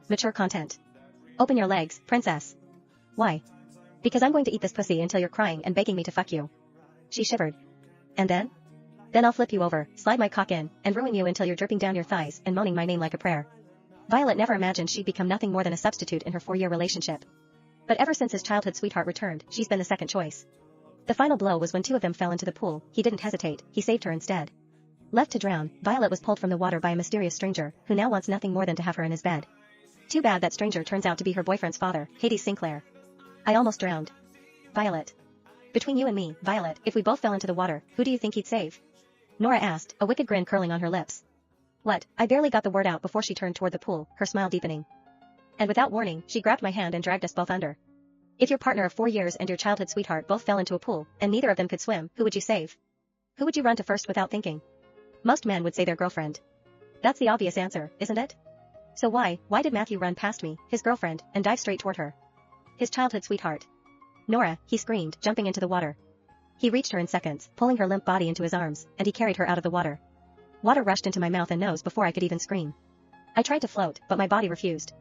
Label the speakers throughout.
Speaker 1: Mature content. Open your legs, princess. Why? Because I'm going to eat this pussy until you're crying and begging me to fuck you. She shivered. And then? Then I'll flip you over, slide my cock in, and ruin you until you're dripping down your thighs and moaning my name like a prayer. Violet never imagined she'd become nothing more than a substitute in her 4-year relationship. But ever since his childhood sweetheart returned, she's been the second choice. The final blow was when two of them fell into the pool. He didn't hesitate, he saved her instead. Left to drown, Violet was pulled from the water by a mysterious stranger, who now wants nothing more than to have her in his bed. Too bad that stranger turns out to be her boyfriend's father, Hades Sinclair. I almost drowned. Violet. Between you and me, Violet, if we both fell into the water, who do you think he'd save? Nora asked, a wicked grin curling on her lips. What? I barely got the word out before she turned toward the pool, her smile deepening. And without warning, she grabbed my hand and dragged us both under. If your partner of 4 years and your childhood sweetheart both fell into a pool, and neither of them could swim, who would you save? Who would you run to first without thinking? Most men would say their girlfriend. That's the obvious answer, isn't it? So why did Matthew run past me, his girlfriend, and dive straight toward her? His childhood sweetheart. Nora, he screamed, jumping into the water. He reached her in seconds, pulling her limp body into his arms, and he carried her out of the water. Water rushed into my mouth and nose before I could even scream. I tried to float, but my body refused.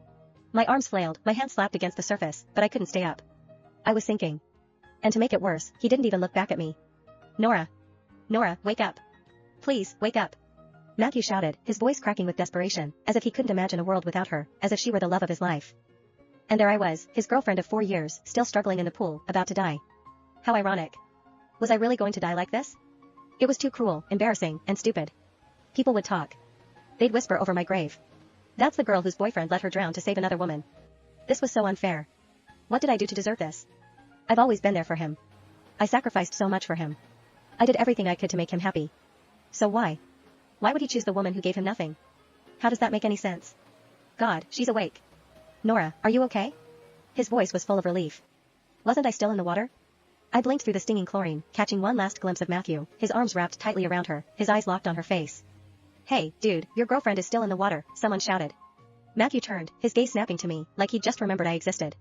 Speaker 1: My arms flailed, my hands slapped against the surface, but I couldn't stay up. I was sinking. And to make it worse, he didn't even look back at me. Nora. Nora, wake up. Please, wake up. Matthew shouted, his voice cracking with desperation, as if he couldn't imagine a world without her, as if she were the love of his life. And there I was, his girlfriend of 4 years, still struggling in the pool, about to die. How ironic. Was I really going to die like this? It was too cruel, embarrassing, and stupid. People would talk. They'd whisper over my grave. That's the girl whose boyfriend let her drown to save another woman. This was so unfair. What did I do to deserve this? I've always been there for him. I sacrificed so much for him. I did everything I could to make him happy. So why? Why would he choose the woman who gave him nothing? How does that make any sense? God, she's awake. Nora, are you okay? His voice was full of relief. Wasn't I still in the water? I blinked through the stinging chlorine, catching one last glimpse of Matthew, his arms wrapped tightly around her, his eyes locked on her face. Hey, dude, your girlfriend is still in the water, someone shouted. Matthew turned, his gaze snapping to me, like he'd just remembered I existed.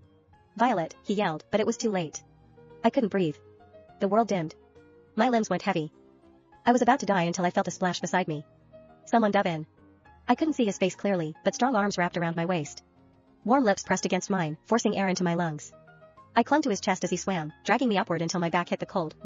Speaker 1: Violet, he yelled, but it was too late. I couldn't breathe. The world dimmed. My limbs went heavy. I was about to die until I felt a splash beside me. Someone dove in. I couldn't see his face clearly, but strong arms wrapped around my waist. Warm lips pressed against mine, forcing air into my lungs. I clung to his chest as he swam, dragging me upward until my back hit the cold,